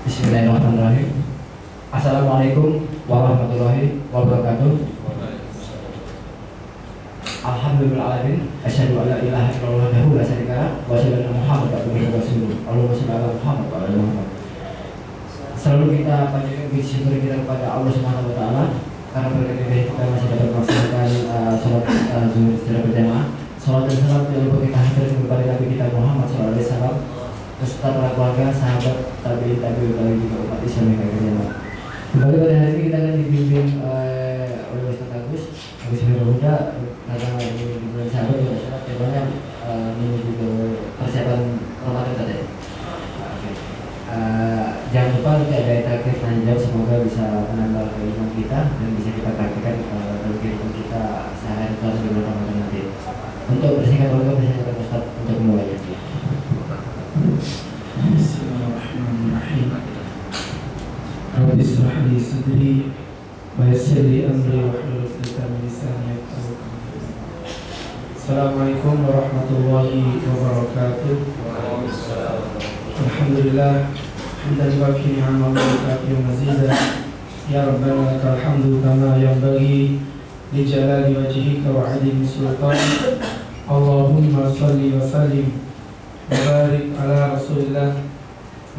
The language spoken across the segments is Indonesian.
Bismillahirrahmanirrahim. Assalamualaikum warahmatullahi wabarakatuh. Alhamdulillahirrahmanirrahim. Asyhadu an la ilaha illallah wahdahu la syarika lah wa asyhadu anna Muhammadan abduhu wa rasuluh. Allahumma shalli ala Muhammad wa ala Muhammad. Selalu kita panjatkan puji syukur kita kepada Allah Subhanahu wa taala karena berkat kita masih dapat melaksanakan salat zuhur secara berjamaah. Salat dan salam kita hadirkan kepada Nabi kita Muhammad sallallahu alaihi wasallam beserta para keluarga, sahabat, tabi'in juga umat Islam yang kekayaan. Kembali pada hari ini kita akan dibimbing oleh Ustaz Agus Hirhuda karena ini di bulan Syawal juga sangat banyak menuju ke persiapan Ramadan tadi. Jangan lupa nanti ada takdir panjang, semoga bisa menambah keimanan kita dan bisa kita praktikkan dalam kehidupan kita sehari-hari di bulan Ramadan nanti. Untuk bersingkat waktu saya Ustaz untuk memulainya. Bismillahirrahmanirrahim. Rabbi ishrah li sadri wa yassir li amri wahlul 'uqdatam min lisani yafqahu qawli. Assalamualaikum warahmatullahi wabarakatuh. Alhamdulillah hamdan yuwaffi ni'amahu wa yukafi mazidah. Ya Rabbana lakal hamdu kama yanbaghi li jalali wajhika wa 'azimi sultanik. Allahumma shalli wa sallim Barik ala Rasulillah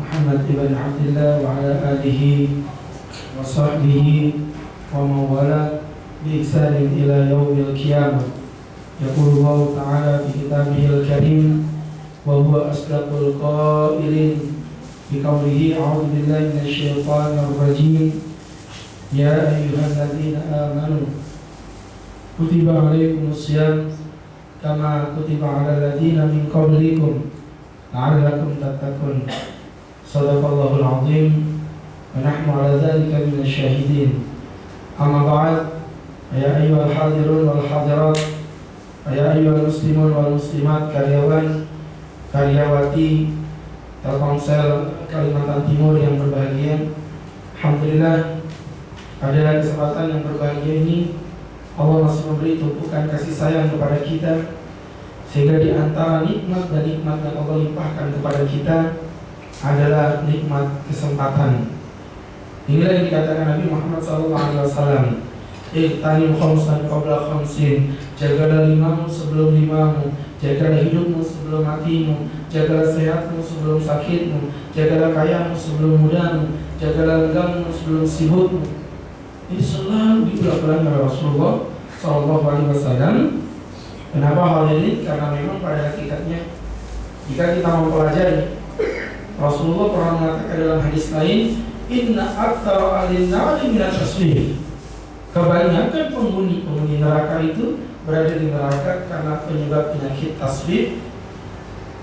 Muhammad ibn Abdillah wa ala alihi wa sahbihi wa mawala bi ihsanin ila yaumil qiyamah. Yaqulu Allah ta'ala fi kitabihil karim wa huwa asdaqul qailin bi qawlihi a'udzu billahi minasy syaithanir rajim. Ya ayyuhalladzina amanu kutiba alaikumus syiyam kama kutiba alal ladzina min qablikum la'allakum tattaqun. Shadaqallahul azim wa nahnu 'ala dzalika minasy syahidin. Amma ba'd, ya ayyuhal hadirun wal hadirat, ya ayyuhal muslimun wal muslimat, karyawan karyawati Telkomsel Kalimantan Timur yang berbahagia. Alhamdulillah pada kesempatan yang berbahagia ini Allah masih memberi tumpukan kasih sayang kepada kita, sehingga di antara nikmat dan nikmat yang Allah limpahkan kepada kita adalah nikmat kesempatan. Inilah yang dikatakan Nabi Muhammad SAW. Tanim khamsan qabla khamsin, jagalah limamu sebelum limamu, jagalah hidupmu sebelum matimu, jagalah sehatmu sebelum sakitmu, jagalah kayamu sebelum mudamu, jagalah lenggangmu sebelum sibukmu. Ini selalu diulang-ulang oleh Rasulullah SAW. Kenapa hal ini? Karena memang pada hakikatnya jika kita mempelajari, Rasulullah pernah mengatakan dalam hadis lain, Inna aktsara ahlin nari minat tasbih. Kebanyakan penghuni neraka itu berada di neraka karena penyebab penyakit tasbih.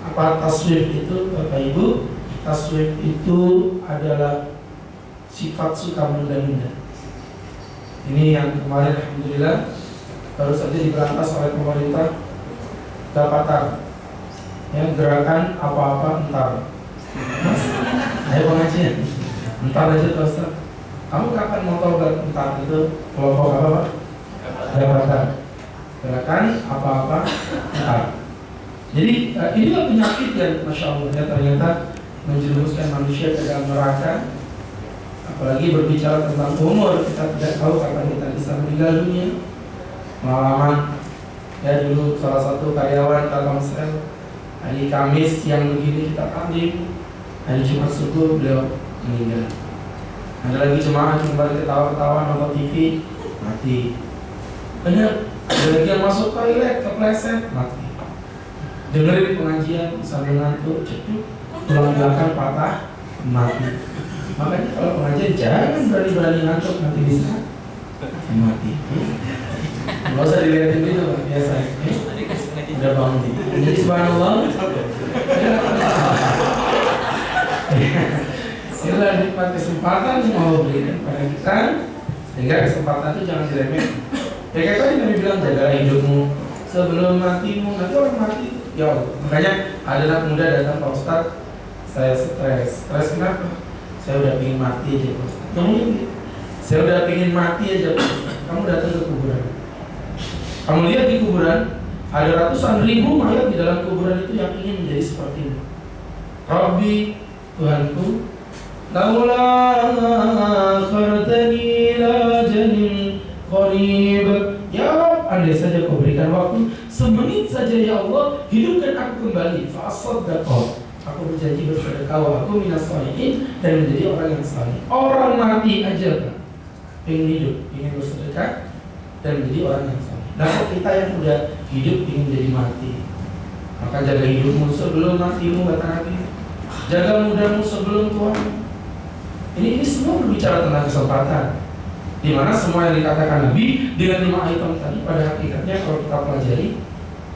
Apa tasbih itu, Bapak Ibu? Tasbih itu adalah sifat suka menunda-nunda. Ini yang kemarin alhamdulillah baru saja diberantas oleh pemerintah Dapatar, ya, gerakan apa-apa entar. Mas, ayo pengajian entar aja tuh Ustaz. Kamu kapan mau tobat? Entar itu kelompok apa Pak? Dapatar, gerakan apa-apa entar. Jadi inilah penyakit yang Masya Allah ya, ternyata menjerumuskan manusia ke dalam neraka. Apalagi berbicara tentang umur, kita tidak tahu kapan kita bisa meninggal dunia. Pengalaman ya, dulu salah satu karyawan Telkomsel, hari Kamis yang begini kita taklim, hari Jumat subuh beliau meninggal. Ada lagi jemaah kembali ketawa-ketawa nonton TV, mati. Benar, ada lagi yang masuk toilet kepleset, mati. Dengerin pengajian sambil ngantuk, ceduk, tulang belakang patah, mati. Makanya kalau pengajian jangan berani-berani ngantuk, nanti bisa mati. Nggak usah dilihatin gitu Pak, biasa. Udah bangun. Jadi subhanallah. Sila nikmat kesempatan yang Allah berikan pada kita, sehingga kesempatan itu jangan diremehkan. Ya kayak tadi Nabi bilang, jagalah hidupmu sebelum matimu. Nanti orang mati, ya Allah. Makanya ada anak muda datang, Pak Ustaz, saya stres. Stres kenapa? Saya udah pingin mati aja Pak Ustaz. Kamu ini, saya udah pingin mati aja Pak Ustaz. Kamu datang ke kuburan, kamu lihat di kuburan ada ratusan ribu mayat di dalam kuburan itu yang ingin menjadi seperti ini. Rabbi, Tuhanku, laula akhartani ila ajalin qarib. Ya Rabb, andai saja kau berikan waktu semenit saja ya Allah, hidupkan aku kembali. Fa asaddaqah, aku berjanji bersedekah, wa aku minas shalihin, dan menjadi orang yang saleh. Orang mati aja kan ingin hidup, ingin bersedekah dan menjadi orang yang saleh. Nah, kita yang udah hidup ingin jadi mati, maka jaga hidupmu sebelum matimu, kata Nabi. Jaga mudamu sebelum tuamu. Ini semua berbicara tentang kesempatan, di mana semua yang dikatakan Nabi dengan 5 item tadi pada hakikatnya kalau kita pelajari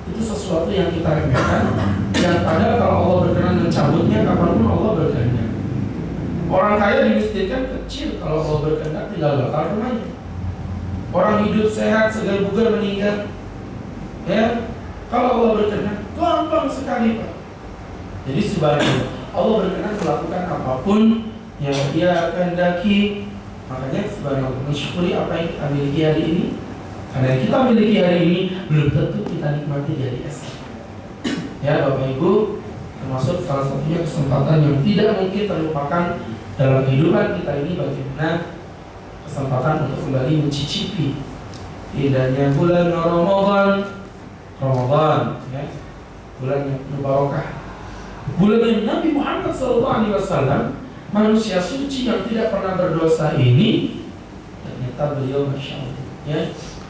itu sesuatu yang kita remehkan, yang padahal kalau Allah berkenan mencabutnya kapanpun Allah berkenan. Orang kaya dimiskinkan kecil, kalau Allah berkenan tinggal bakal rumahnya. Orang hidup sehat segar bugar meninggal, ya kalau Allah berkenan gampang sekali Pak. Jadi sebaliknya Allah berkenan melakukan apapun yang Dia kehendaki. Makanya subhanallah, mensyukuri apa yang kita miliki hari ini. Karena yang kita miliki hari ini belum tentu kita nikmati dari esok. Ya Bapak Ibu, termasuk salah satunya kesempatan yang tidak mungkin terlupakan dalam kehidupan kita ini, bagaimana kesempatan untuk kembali mencicipi indahnya bulan Ramadan, ya, bulan yang penuh barokah, bulan yang Nabi Muhammad SAW, manusia suci yang tidak pernah berdosa ini, ternyata beliau masya Allah, ya,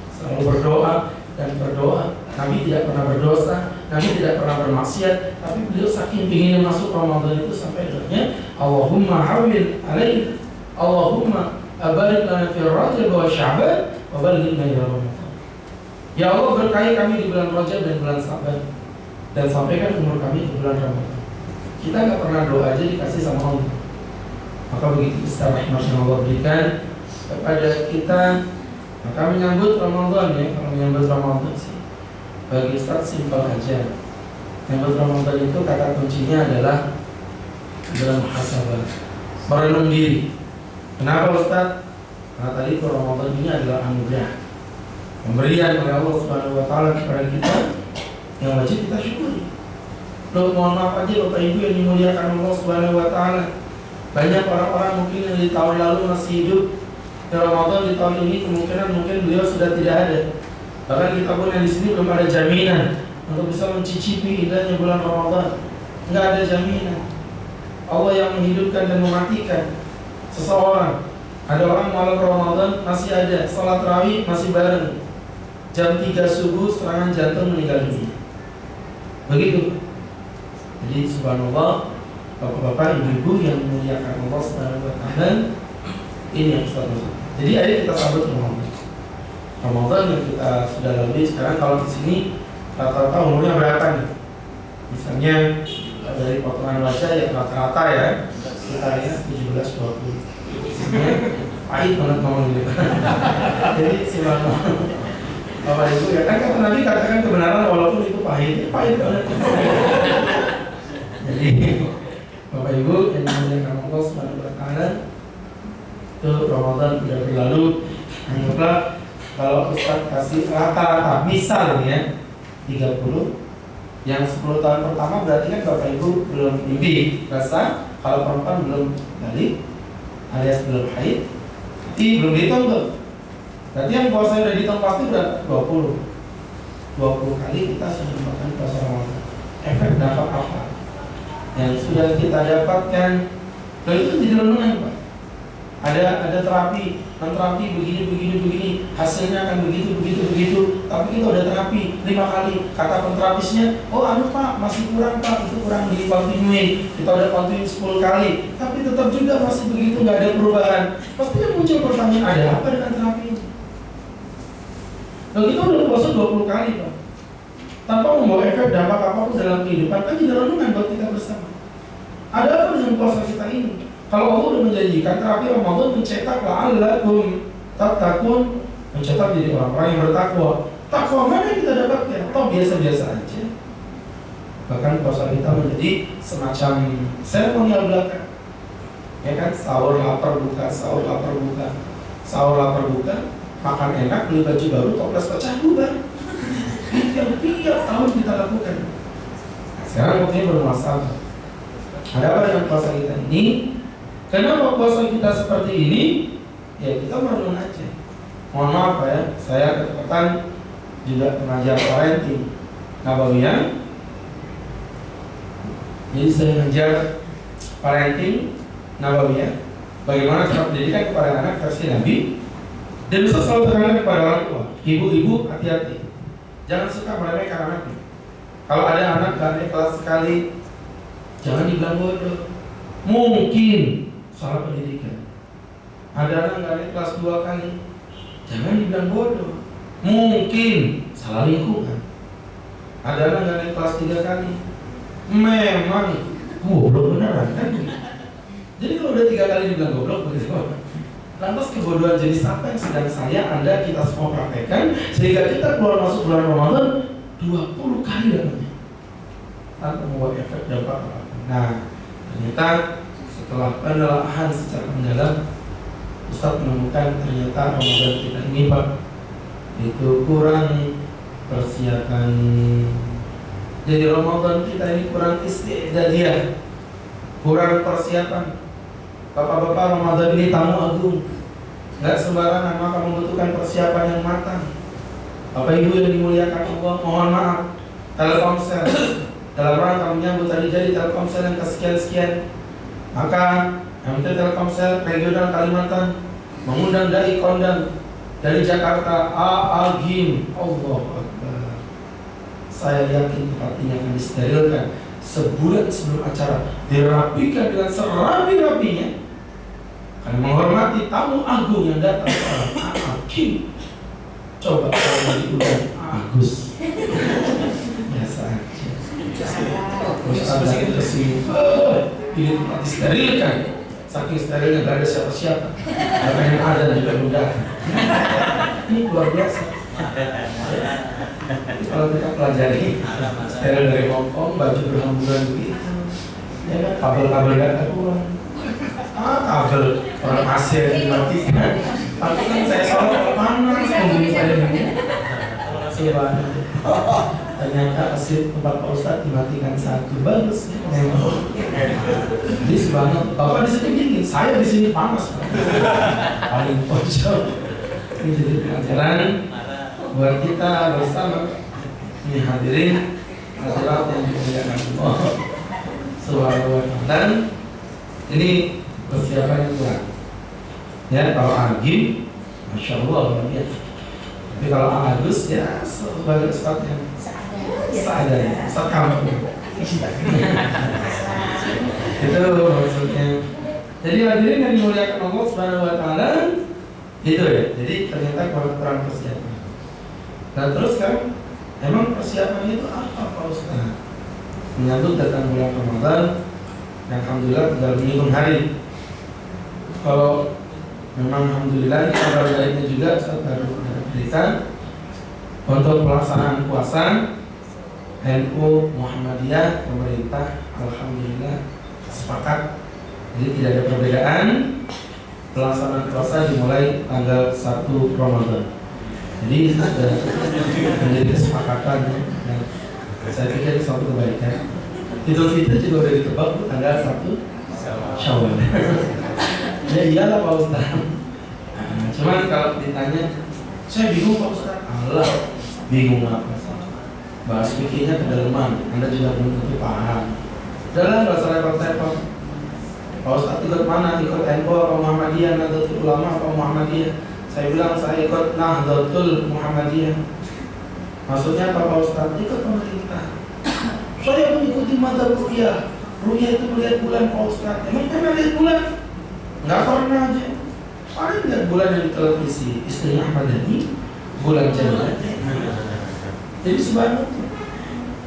selalu berdoa dan berdoa. Nabi tidak pernah berdosa, Nabi tidak pernah bermaksiat, tapi beliau saking pinginnya masuk Ramadan itu sampai doanya, Allahumma hawil alaina, Allahumma abarik lana fi Rajab wa Sya'ban wa balighna ila Ramadan. Ya Allah, berkahi kami di bulan Rajab dan bulan Sya'ban, dan sampaikan umur kami di bulan Ramadan. Kita nggak pernah doa aja dikasih sama Allah. Maka begitu besar rahmat yang Allah berikan kepada kita, maka menyambut Ramadan, ya. Kalau menyambut Ramadan sih bagi Ustaz simpel aja. Menyambut Ramadan itu kata kuncinya adalah muhasabah, merenung diri. Kenapa Ustaz? Karena tadi itu Ramadan ini adalah anugerah, pemberian oleh Allah Subhanahu wa taala kepada kita yang wajib kita syukuri. Loh, mohon maaf aja Bapak Ibu yang dimuliakan Allah Subhanahu wa taala. Banyak orang-orang mungkin yang di tahun lalu masih hidup di Ramadan, di tahun ini kemungkinan mungkin beliau sudah tidak ada. Bahkan kita pun yang di sini belum ada jaminan untuk bisa mencicipi indahnya bulan Ramadan. Enggak ada jaminan. Allah yang menghidupkan dan mematikan seseorang. Ada orang malam Ramadan masih ada, salat tarawih masih bareng. Jam 3 subuh serangan jantung meninggal dunia. Begitu. Jadi subhanallah, Bapak-bapak, ibu-ibu yang memuliakan Allah Subhanahu wa taala, ini yang kita maksud. Jadi ayo kita sambut Ramadan. Ramadan yang kita sudah lalui sekarang, kalau di sini rata-rata umurnya berapa nih? Misalnya dari potongan wajah ya rata-rata ya sekitarnya 17-20. Ya, pahit banget ngomong gitu. Jadi silakan Bapak Ibu, ya kan kata Nabi katakan kebenaran walaupun itu pahit, pahit banget. Jadi Bapak Ibu yang dimuliakan Allah Subhanahu wa taala, itu Ramadan sudah berlalu. Anggaplah kalau Ustaz kasih rata-rata misal ya 30, yang 10 tahun pertama berarti kan Bapak Ibu belum mimpi rasa, kalau perempuan belum balik alias belum haid, berarti belum dihitung tuh. Berarti yang puasa udah dihitung pasti berapa? 20 kali kita sudah makan puasa Ramadan. Efek dapat apa yang sudah kita dapatkan? Lalu itu jadi renungan Pak. Ada terapi, terapi begini, hasilnya akan begitu. Tapi kita udah terapi 5 kali, kata penterapisnya, oh Pak, masih kurang Pak, itu kurang di continue. Kita udah continue 10 kali, tapi tetap juga masih begitu, nggak ada perubahan. Pastinya muncul pertanyaan, ada apa dengan terapi ini? Lalu kita udah puasa 20 kali Pak, tanpa membawa efek dampak apapun dalam kehidupan, kan jadi renungan buat kita bersama. Ada apa dengan puasa kita ini? Kalau Allah sudah menjanjikan terapi Ramadan mencetak la'allakum tattaqun, mencetak jadi orang-orang yang bertakwa. Takwa mana yang kita dapatkan? Atau biasa-biasa aja. Bahkan puasa kita menjadi semacam seremonial belaka. Ya kan, sahur lapar buka, makan enak, beli baju baru, toples pecah bubar. Itu yang tiap tahun kita lakukan. Nah, sekarang waktunya bermasalah. Ada apa dengan puasa kita ini? Kenapa puasa kita seperti ini? Ya kita merenung aja. Mohon maaf ya, saya ketepatan juga pengajar parenting Nabawiyah. Jadi saya mengajar parenting Nabawiyah, bagaimana cara pendidikan kepada anak versi Nabi. Dan Ustaz selalu tekankan kepada orang tua, ibu-ibu hati-hati, jangan suka meremehkan anaknya. Kalau ada anak gak naik kelas sekali, jangan dibilang bodoh. Mungkin salah pendidikan. Ada anak gak naik kelas 2 kali, jangan dibilang bodoh. Mungkin salah lingkungan. Ada anak gak naik kelas 3 kali, memang goblok beneran kan? Jadi kalau udah 3 kali dibilang goblok, begitu. Lantas kebodohan jenis apa yang sedang Anda, kita semua praktekkan sehingga kita keluar masuk bulan Ramadan 20 kali namanya tanpa membuat efek dampak apa-apa. Nah, ternyata setelah penelaahan secara mendalam, Ustaz menemukan ternyata Ramadan kita ini Pak itu kurang persiapan. Jadi Ramadan kita ini kurang istiqdadiyah, kurang persiapan. Bapak-bapak, Ramadan ini tamu agung, nggak sembarangan, maka membutuhkan persiapan yang matang. Bapak Ibu yang dimuliakan Allah, mohon maaf, Telkomsel dalam rangka menyambut hari jadi Telkomsel yang kesekian-sekian, maka MT Telkomsel Regional Kalimantan mengundang dai kondang dari Jakarta, Agim. Allah Akbar. Saya yakin tempat ini akan disterilkan sebulan sebelum acara, dirapikan dengan serapi-rapinya, karena menghormati tamu agung yang datang seorang Agim. Coba kalau diundang Agus, biasa aja. Terus ada sini, ini tempat disterilkan. Saking sterilnya gak ada siapa-siapa. Bahkan yang ada juga mudah. Ini luar biasa. Kalau kita pelajari steril dari Hongkong, baju berhamburan begitu, ya kan, kabel-kabel gak keluar. Kabel orang AC dimatikan. Tapi kan saya soal panas, membeli saya ini. Ternyata AC tempat Pak Ustadz dimatikan satu, bagus. Jadi sebenarnya Bapak di sini dingin, saya di sini panas. Paling pojok. Ini jadi pelajaran buat kita bersama. Ini hadirin hadirat yang dimuliakan Allah Subhanahu wa ta'ala. Dan ini persiapan yang kurang. Ya, kalau Agim, Masya Allah luar biasa. Tapi kalau Agus ya sebagai ustaz yang seadanya, ustaz kamu. Itu maksudnya. Jadi hadirin yang dimuliakan Allah Subhanahu wa ta'ala, itu ya. Jadi ternyata kurang persiapan. Nah terus kan, emang persiapannya itu apa Pak Ustaz? Menyambut datang bulan Ramadan, yang alhamdulillah tinggal menghitung hari. Kalau memang alhamdulillah ini kabar baiknya juga, saya baru berikan untuk pelaksanaan puasa NU Muhammadiyah pemerintah alhamdulillah sepakat. Jadi tidak ada perbedaan. Pelaksanaan puasa dimulai tanggal 1 Ramadan. Jadi ada menjadi kesepakatan yang saya pikir suatu kebaikan. Idul Fitri juga udah ditebak tanggal 1 Syawal. Ya iyalah Pak Ustaz. Nah, cuman kalau ditanya, saya bingung Pak Ustaz. Allah, bingung apa sih? Bahas pikirnya kedalaman, Anda juga belum tentu paham. Udah nggak usah repot-repot. Pak Ustaz ikut mana? Ikut NU atau Muhammadiyah, Nahdlatul Ulama atau Muhammadiyah? Saya bilang saya ikut Nahdlatul Muhammadiyah. Maksudnya apa Pak Ustaz? Ikut pemerintah. Saya mengikuti madzhab ru'yah. Ru'yah itu melihat bulan Pak Ustaz. Emang pernah lihat bulan? Nggak pernah aja. Paling lihat bulan yang di televisi. Istri Ahmad Dhani, bulan Januari. Jadi sebanyak.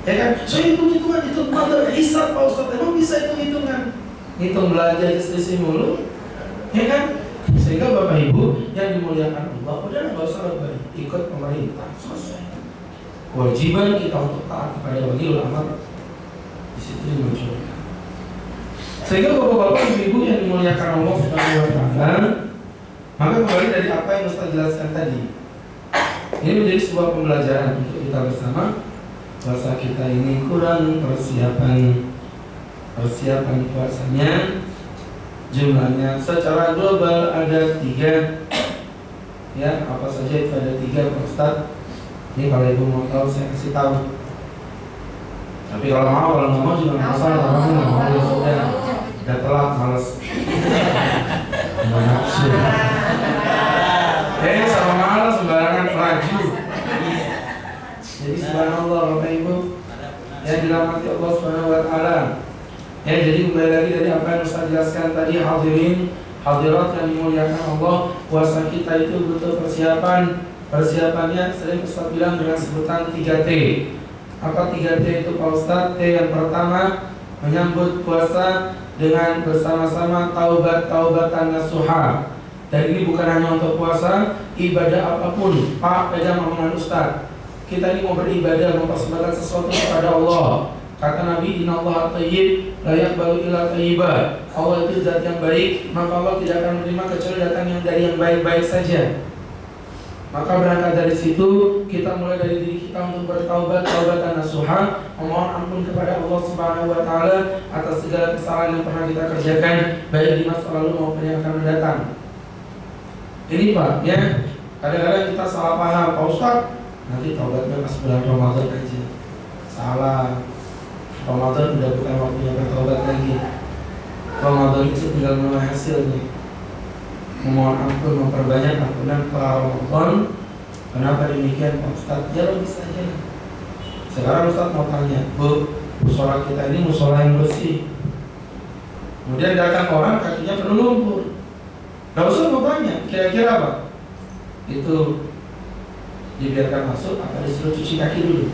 Ya kan? Saya hitung-hitungan itu madzhab hisab Pak Ustaz. Emang bisa hitung-hitungan? Hitung belanja istri mulu. Ya kan? Sehingga Bapak Ibu yang dimuliakan Allah, udah nggak usah lebih ikut pemerintah, selesai. Kewajiban kita untuk taat kepada waliul amr di situ dimunculkan. Sehingga Bapak-bapak, Ibu-ibu yang dimuliakan Allah Subhanahu wa ta'ala, maka kembali dari apa yang Ustaz jelaskan tadi, ini menjadi sebuah pembelajaran untuk kita bersama. Bahasa kita ini kurang persiapan puasanya. jumlahnya. Secara global ada 3. Ya, apa saja itu ada 3 Pak Ustadz. Ini kalau ibu mau tahu saya kasih tahu. Tapi kalau nggak mau juga nggak masalah. Kalau nggak mau ya sudah. Udah telat, males. Nggak nafsu. Sama malas sembarangan raju. Jadi subhanallah Bapak Ibu, ya dirahmati Allah Subhanahu wa taala. Ya, jadi kembali lagi dari apa yang Ustaz jelaskan tadi, hadirin hadirat yang dimuliakan Allah, puasa kita itu butuh persiapan. Persiapannya sering Ustaz bilang dengan sebutan 3T. Apa 3T itu Pak Ustaz? T yang pertama, menyambut puasa dengan bersama-sama taubatan nasuha. Dan ini bukan hanya untuk puasa, ibadah apapun. Pak, pegang omongan Ustaz. Kita ini mau beribadah, mempersembahkan sesuatu kepada Allah. Kata Nabi, Innallaha thayyib, la yaqbalu illa thayyiba. Allah itu zat yang baik, maka Allah tidak akan menerima kecuali datang yang dari yang baik-baik saja. Maka berangkat dari situ, kita mulai dari diri kita untuk bertaubat, taubatan nasuha, memohon ampun kepada Allah Subhanahu wa taala atas segala kesalahan yang pernah kita kerjakan, baik di masa lalu maupun yang akan mendatang. Ini Pak, ya, kadang-kadang kita salah paham, Pak Ustadz, nanti taubatnya pas bulan Ramadan aja. Salah. Ramadan udah bukan waktunya bertaubat lagi. Ramadan itu tinggal menuai hasilnya. Memohon ampun, memperbanyak ampunan para Ramadan. Kenapa demikian Pak Ustadz? Ya logis aja. Sekarang Ustadz mau tanya, Bu, musola kita ini musola yang bersih. Kemudian datang orang kakinya penuh lumpur. Nah Ustadz mau tanya, kira-kira apa? Itu dibiarkan masuk apa disuruh cuci kaki dulu?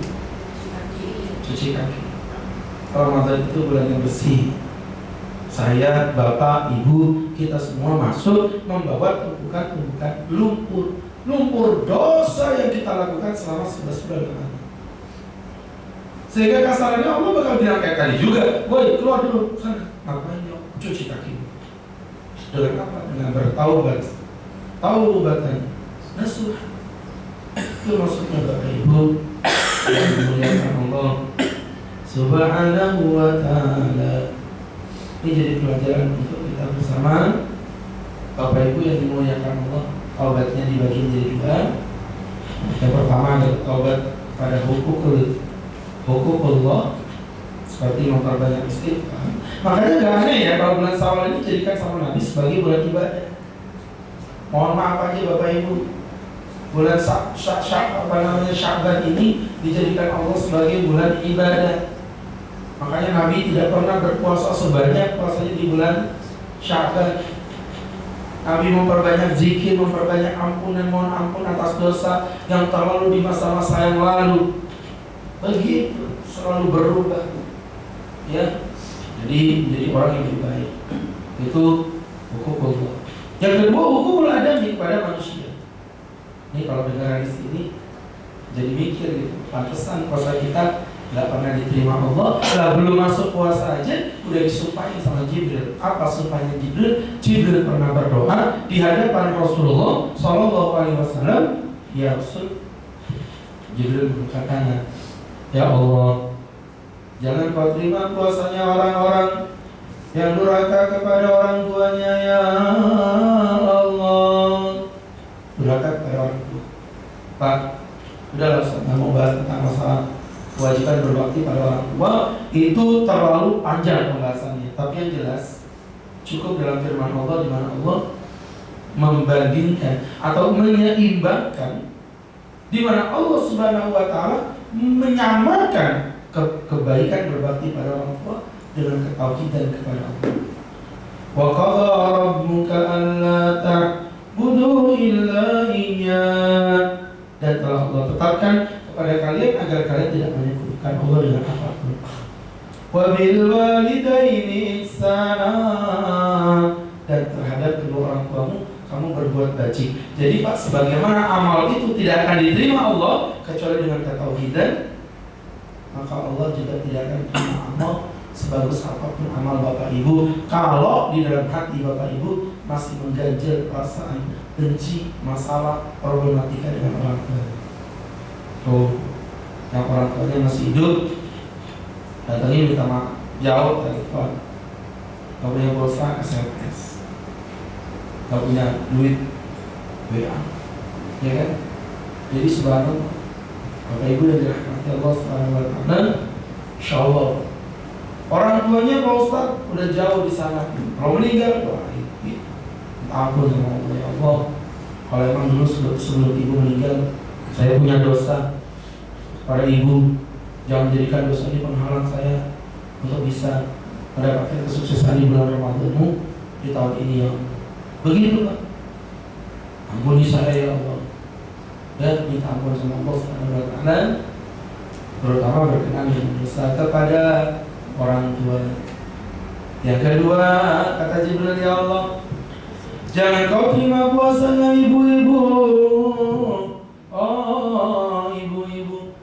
Cuci kaki. Ramadan itu bulan yang bersih. Saya, bapak, ibu, kita semua masuk membawa tumpukan-tumpukan lumpur. Lumpur dosa yang kita lakukan selama 11 bulan lamanya. Sehingga kasarnya Allah bakal bilang kayak tadi juga, woi keluar dulu sana, ngapain ya? Cuci kaki. Dengan apa? Dengan bertaubat. Taubatan nasuha. Itu maksudnya Bapak Ibu yang dimuliakan Allah Subhanahu wa ta'ala. Ini jadi pelajaran untuk kita bersama. Bapak Ibu yang dimuliakan Allah, taubatnya dibagi menjadi 2. Yang pertama adalah taubat pada hukum Allah, seperti memperbanyak istighfar. Makanya gak aneh ya kalau bulan Syawal ini dijadikan sama Nabi sebagai bulan ibadah. Mohon maaf aja Bapak Ibu, bulan Sya'ban ini dijadikan Allah sebagai bulan ibadah. Makanya Nabi tidak pernah berpuasa sebanyak puasanya di bulan Sya'ban. Nabi memperbanyak zikir, memperbanyak ampunan, mohon ampun atas dosa yang terlalu di masa-masa yang lalu. Begitu, selalu berubah. Ya, jadi orang yang lebih baik. Itu hukum Allah. Yang kedua, hukum adami kepada manusia. Ini kalau dengar hadis ini jadi mikir gitu. Pantesan puasa kita nggak pernah diterima Allah. Lah belum masuk puasa aja udah disumpahin sama Jibril. Apa sumpahnya Jibril? Jibril pernah berdoa di hadapan Rasulullah Shallallahu Alaihi Wasallam. Ya Rasul, Jibril membuka tangan. Ya Allah, jangan kau terima puasanya orang-orang yang durhaka kepada orang tuanya. Ya Allah, durhaka kepada orang tua. Pak, udahlah Ustaz, nggak mau bahas tentang masalah kewajiban berbakti pada orang tua. Itu terlalu panjang pembahasannya. Tapi yang jelas cukup dalam firman Allah di mana Allah membandingkan atau menyeimbangkan, di mana Allah Subhanahu wa taala menyamakan kebaikan berbakti pada orang tua dengan ketauhidan kepada Allah. Wa qadha rabbuka alla ta'budu illa iyyah. Dan telah Allah tetapkan kepada kalian agar kalian tidak menyekutukan Allah dengan apapun. Wa bil walidaini ihsana. Dan terhadap kedua orang tuamu kamu berbuat baik. Jadi Pak, sebagaimana amal itu tidak akan diterima Allah kecuali dengan ketauhidan, maka Allah juga tidak akan terima amal sebagus apapun amal Bapak Ibu kalau di dalam hati Bapak Ibu masih mengganjal perasaan benci, masalah, problematika dengan orang tua. Tuh, yang orang tuanya masih hidup, datangin minta maaf, jauh telepon, gak punya pulsa, SMS. nggak punya duit WA, ya kan? Jadi subhanallah, Bapak Ibu yang dirahmati Allah Subhanahu wa Ta'ala, insya Allah orang tuanya Pak Ustaz udah jauh di sana, kalau meninggal doa ampun sama Allah, ya Allah, kalau emang dulu sebelum ibu meninggal saya punya dosa pada ibu, jangan jadikan dosa ini penghalang saya untuk bisa mendapatkan kesuksesan di bulan Ramadan-Mu di tahun ini ya Allah. Begitu Pak, ampuni saya ya Allah, dan minta ampun sama Allah Subhanahu wa Ta'ala, terutama berkenan dengan dosa kepada orang tua. Yang kedua, kata Jibril, ya Allah, jangan kau terima puasanya ibu-ibu, oh ibu-ibu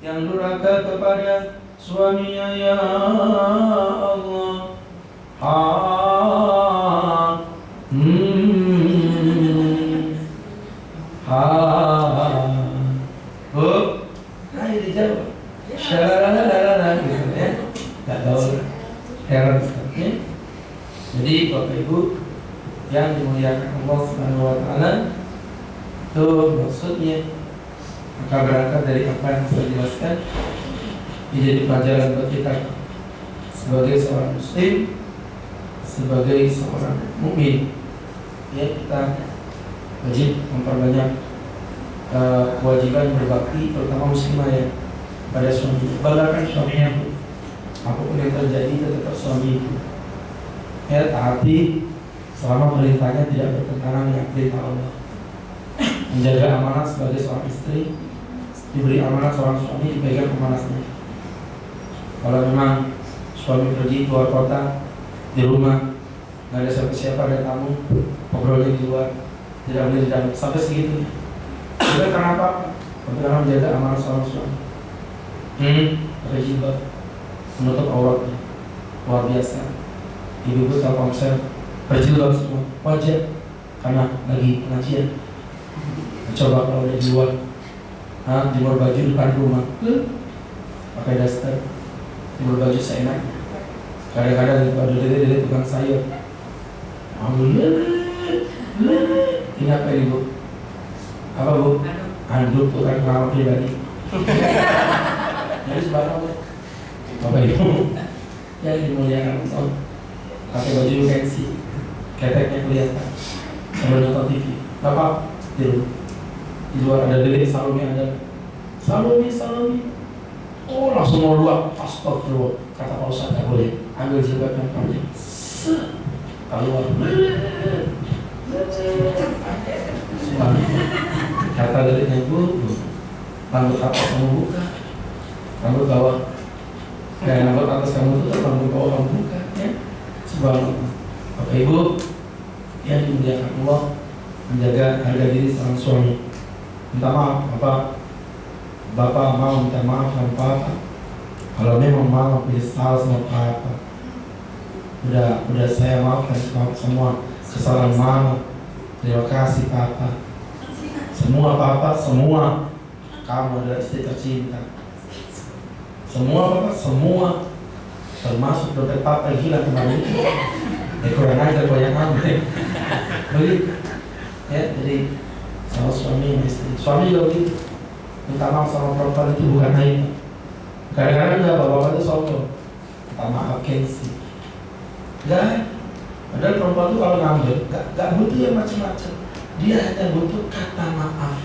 yang durhaka kepada suaminya ya Allah. Bu, nah ini dijawab syalalalala gitu ya, gak tahu heran ya. Jadi Bapak Ibu yang dimuliakan Allah Subhanahu wa Ta'ala, itu maksudnya maka berangkat dari apa yang saya jelaskan, ini jadi pelajaran buat kita sebagai seorang muslim, sebagai seorang mukmin ya, kita wajib memperbanyak kewajiban berbakti, terutama muslimah ya, pada suami. Banggakan suaminya, apapun yang terjadi tetap suami itu ya, taati selama perintahnya tidak bertentangan dengan perintah Allah. Menjaga amanat sebagai seorang istri, diberi amanat seorang suami, dipegang amanatnya. Kalau memang suami pergi keluar kota, di rumah nggak ada siapa-siapa, ada tamu, ngobrolnya di luar, tidak boleh di dalam, sampai segitunya. Itu kenapa? Karena menjaga amanat seorang suami. Pakai jilbab, menutup auratnya, luar biasa. Ibu-ibu Telkomsel berjilbab semua, wajib, karena lagi pengajian. Coba kalau udah di luar, jemur baju depan rumah, pakai daster, jemur baju seenaknya. Kadang-kadang itu ada dede tukang sayur, ini apa ini Bu? Apa Bu? Handuk tukang perawat pribadi. Jadi sebarang Bapak Ibu yang dimuliakan Allah, pakai baju fancy, keteknya kelihatan, sambil nonton TV. Bapak di luar ada dede, Salome ada, Salome. Oh langsung mau luar, astagfirullah, kata Pak Ustaz nggak boleh, ambil jilbab yang panjang, keluar. Kata dedeknya, Bu, rambut atas kamu buka, rambut bawah, dan rambut atas kamu tutup, rambut bawah kamu buka, ya. Subhanallah. Bapak Ibu yang dimuliakan Allah, menjaga harga diri seorang suami. Minta maaf, Bapak mau minta maaf sama Papa. Kalau memang mau pilih salah sama Papa, udah saya maafkan semua kesalahan Mama. Terima kasih Papa. Semua Papa, semua kamu adalah istri tercinta. Semua Papa, semua, termasuk dompet Papa yang hilang kemarin. Kurang ajar banyak kamu. Begitu. Ya, jadi sama suami dan istri. Suami juga begitu. Minta maaf sama perempuan itu bukan aib. Kadang-kadang enggak, bapak-bapak itu sombong. Minta maaf Kensi. Enggak. Padahal perempuan itu kalau ngambil, enggak butuh yang macam-macam. Dia hanya butuh kata maaf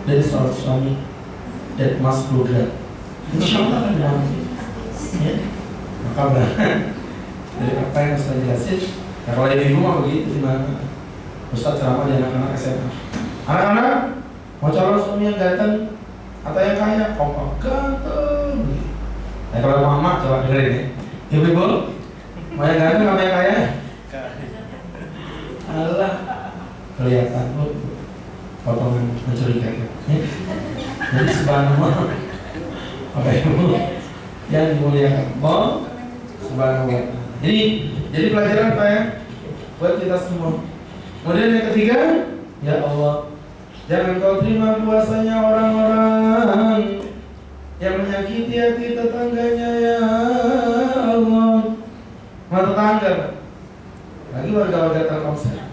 dari seorang suami dan Mas Brodra. Insya Allah akan diambil. Ya. Maka berangkat dari apa yang saya jelasin. Nah, kalau ibu mah begitu gimana? Ustaz ceramah di anak-anak SMA. Anak-anak, mau calon suami yang ganteng atau yang kaya? Kompak ganteng. Nah kalau mama coba dengerin ya. Ibu-ibu, mau yang ganteng apa yang kaya? Allah, kelihatan tuh potongan mencurigakan. Jadi subhanallah, Bapak Ibu yang dimuliakan Allah subhanallah. Jadi pelajaran apa ya buat kita semua. Kemudian yang ketiga, ya Allah, jangan kau terima puasanya orang-orang yang menyakiti hati tetangganya ya Allah. Tetangga, lagi warga-warga Telkomsel,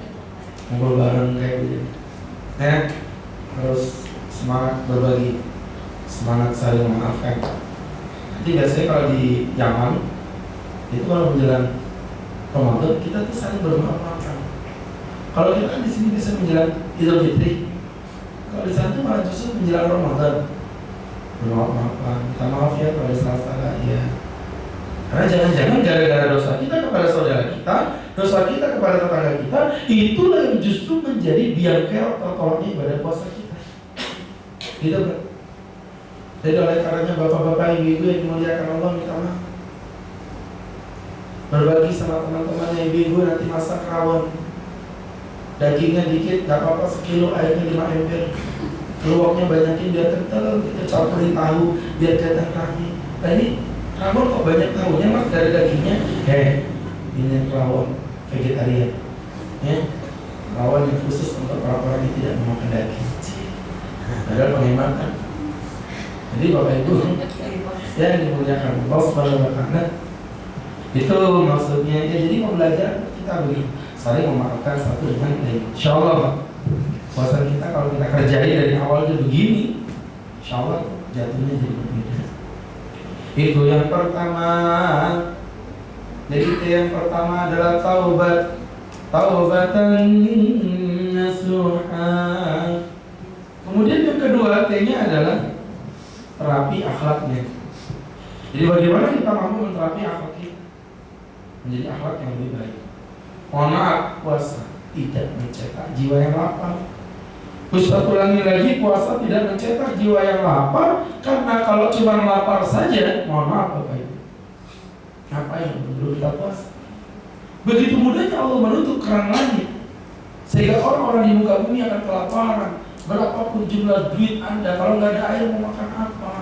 ngumpul bareng kayak begini. Ya, terus semangat berbagi, semangat saling memaafkan. Nanti biasanya kalau di Yaman itu kalau menjelang Ramadan kita tuh saling bermaaf-maafan. Kalau kita kan di sini bisa menjelang Idul Fitri, kalau di sana tuh malah justru menjelang Ramadan bermaaf-maafan. Minta maaf ya kalau ada salah-salah ya. Karena jangan-jangan gara-gara dosa kita kepada saudara kita, dosa kita kepada tetangga kita, itulah yang justru menjadi biang kerok tertolaknya ibadah puasa kita. Gitu kan? Jadi oleh karenanya bapak-bapak, ibu-ibu yang dimuliakan Allah, minta maaf. Berbagi sama teman-teman ibu-ibu, nanti masak rawon, dagingnya dikit, gak apa-apa, sekilo, airnya 5 ember, keluaknya banyakin biar kental, kita campurin tahu biar kelihatan kami. Nah ini rawon kok banyak tahunya mas dari dagingnya? Ini rawon vegetarian, ya, rawon yang khusus untuk orang-orang yang tidak memakan daging. Padahal penghematan. Jadi bapak ibu yang dimuliakan Allah Subhanahu wa Ta'ala, itu maksudnya ya. Jadi pembelajaran kita begini, saling memaafkan satu dengan lain. Insya Allah puasa kita kalau kita kerjain dari awalnya begini, insya Allah jatuhnya jadi berbeda. Itu yang pertama. Jadi yang pertama adalah taubat, taubatan nasuha. Kemudian yang kedua T-nya adalah terapi akhlaknya. Jadi bagaimana kita mampu menterapi akhlak kita menjadi akhlak yang lebih baik. Mohon maaf, puasa tidak mencetak jiwa yang lapar. Ustaz ulangi lagi, puasa tidak mencetak jiwa yang lapar, karena kalau cuma lapar saja, mohon maaf Bapak Ibu, ngapain dulu kita puasa? Begitu mudahnya Allah menutup keran langit, sehingga orang-orang di muka bumi akan kelaparan. Berapapun jumlah duit Anda, kalau nggak ada air mau makan apa?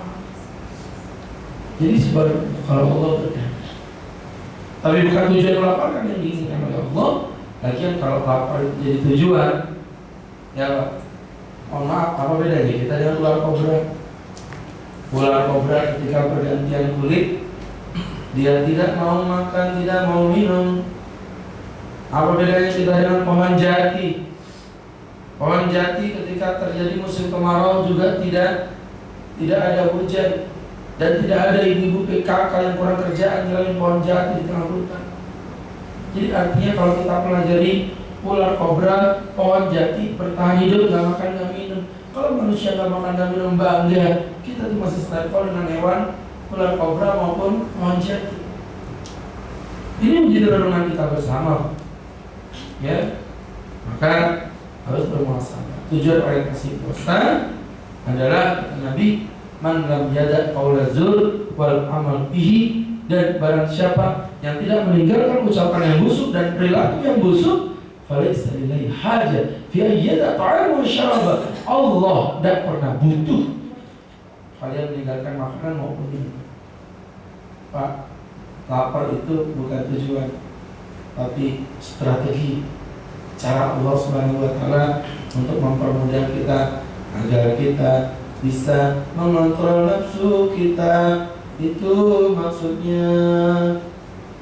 Jadi sebenarnya kalau Allah berkehendak, tapi bukan tujuan lapar kan yang diinginkan oleh Allah. Lagian kalau lapar itu jadi tujuan, ya Pak, mohon maaf, apa bedanya kita dengan ular kobra? Ular kobra ketika pergantian kulit, dia tidak mau makan, tidak mau minum. Apa bedanya kita dengan pohon jati? Pohon jati ketika terjadi musim kemarau juga tidak ada hujan, dan tidak ada ibu-ibu PKK yang kurang kerjaan nyalain pohon jati di tengah hutan. Jadi artinya kalau kita pelajari ular kobra, pohon jati bertahan hidup, nggak makan nggak minum. Kalau manusia nggak makan nggak minum bangga, kita tuh masih selevel dengan hewan ular kobra maupun pohon jati. Ini menjadi renungan kita bersama, ya. Maka harus bermuasabah. Tujuan orientasi puasa adalah kata Nabi, man lam yada qaula zur wal amal bihi, dan barang siapa yang tidak meninggalkan ucapan yang busuk dan perilaku yang busuk, falaysa lillahi hajat fi ayyada ta'am wa syarab. Allah tidak pernah butuh kalian meninggalkan makanan maupun minum. Pak, lapar itu bukan tujuan, tapi strategi cara Allah Subhanahu wa Ta'ala untuk mempermudah kita agar kita bisa mengontrol nafsu kita. Itu maksudnya.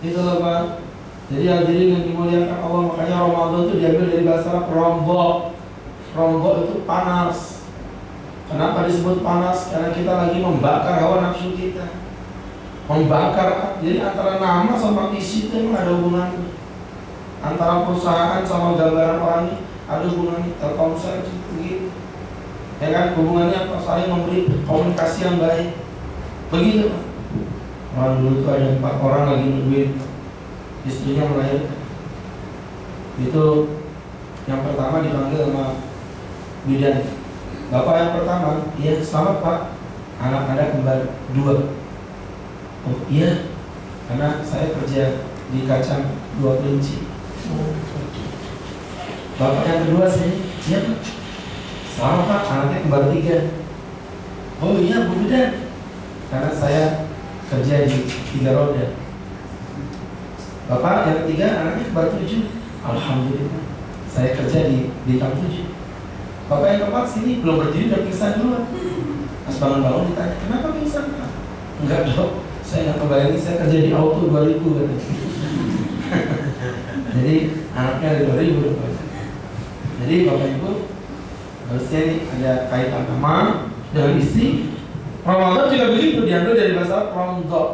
Itulah Pak. Jadi hadirin yang dimuliakan Allah, makanya Ramadan itu diambil dari bahasa Arab rombok. Rombok itu panas. Kenapa disebut panas? Karena kita lagi membakar hawa nafsu kita. Membakar. Jadi antara nama sama isi itu memang ada hubungannya. Antara perusahaan sama gambaran orang ini ada hubungannya. Telkomsel begitu, ya kan, hubungannya apa? Saling memberi komunikasi yang baik. Begitu Pak. Orang dulu itu ada 4 orang lagi nungguin istrinya melahirkan. Itu yang pertama dipanggil sama bidan. Bapak yang pertama, iya selamat Pak, anak Anda kembar 2. Oh iya, karena saya kerja di kacang 2 kelinci. Bapak yang kedua sih, iya Pak, selamat Pak, anaknya kembar 3. Oh iya Bu bidan, karena saya kerja di 3 roda. Bapak yang ketiga, anaknya kembar 7. Alhamdulillah, saya kerja di bintang 7. Bapak yang keempat sini belum berdiri udah pingsan duluan. Pas bangun-bangun ditanya, kenapa pingsan Pak? Enggak dok, saya nggak kebayangin saya kerja di auto 2000 katanya. Jadi anaknya ada 2000 Bapak. Jadi Bapak Ibu harusnya ini ada kaitan nama dengan isi. Ramadan juga begitu, diambil dari bahasa Ramadan.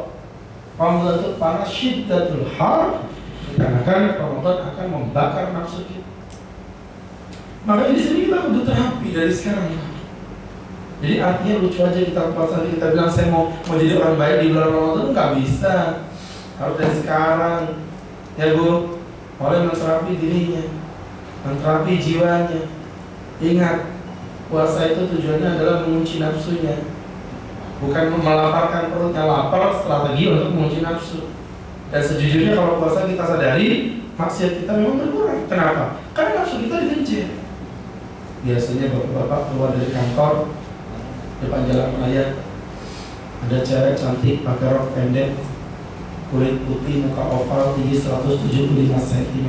Ramadan itu panas syiddatul har, dikarenakan Ramadan akan membakar nafsu kita. Makanya di sini kita kudu terapi dari sekarang. Jadi artinya lucu aja kita puasa, kita bilang saya mau jadi orang baik di bulan Ramadan itu nggak bisa. Harus dari sekarang, ya Bu. Oleh menterapi dirinya, menterapi jiwanya. Ingat, puasa itu tujuannya adalah mengunci nafsunya, bukan melaparkan perutnya. Lapar strategi untuk mengunci nafsu. Dan sejujurnya kalau puasa kita sadari maksiat kita memang berkurang. Kenapa? Karena nafsu kita dikejar. Biasanya bapak-bapak keluar dari kantor, depan jalan raya, ada cewek cantik pakai rok pendek, kulit putih, muka oval, tinggi 175 cm.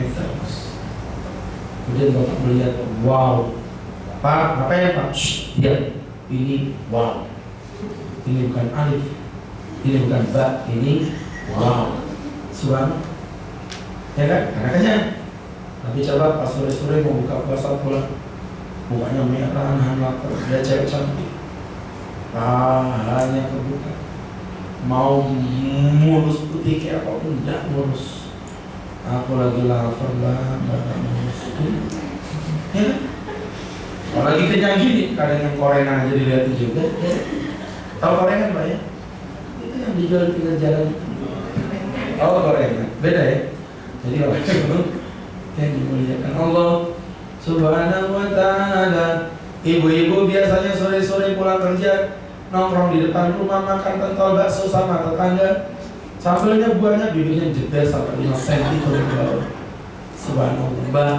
Kemudian bapak melihat, wow, Pak, apa ya Pak? Shh, dia, ini wow. Ini bukan alif, ini bukan ba, ini wow. Subhanallah. Ya kan? Anak-anak. Tapi coba pas sore-sore mau buka puasa pulang, mukanya merah, nahan lapar, dia cewek cantik, pahanya kebuka, mau mulus putih kayak apapun, tidak mulus. Aku lagi lapar lah, bapak mulus. Ya kan? Kalau lagi kenyang gini, kadang yang korengan aja dilihatin juga. Ya. Tahu korengan Pak ya? Itu yang dijual di pinggir jalan. Oh korengan, beda ya. Jadi orang yang dimuliakan Allah Subhanahu wa ta'ala. Ibu-ibu biasanya sore-sore pulang kerja nongkrong di depan rumah, makan pentol bakso sama tetangga, sambelnya buahnya bibirnya jeder sampai 5 cm turun ke bawah. Subhanallah. Mbak,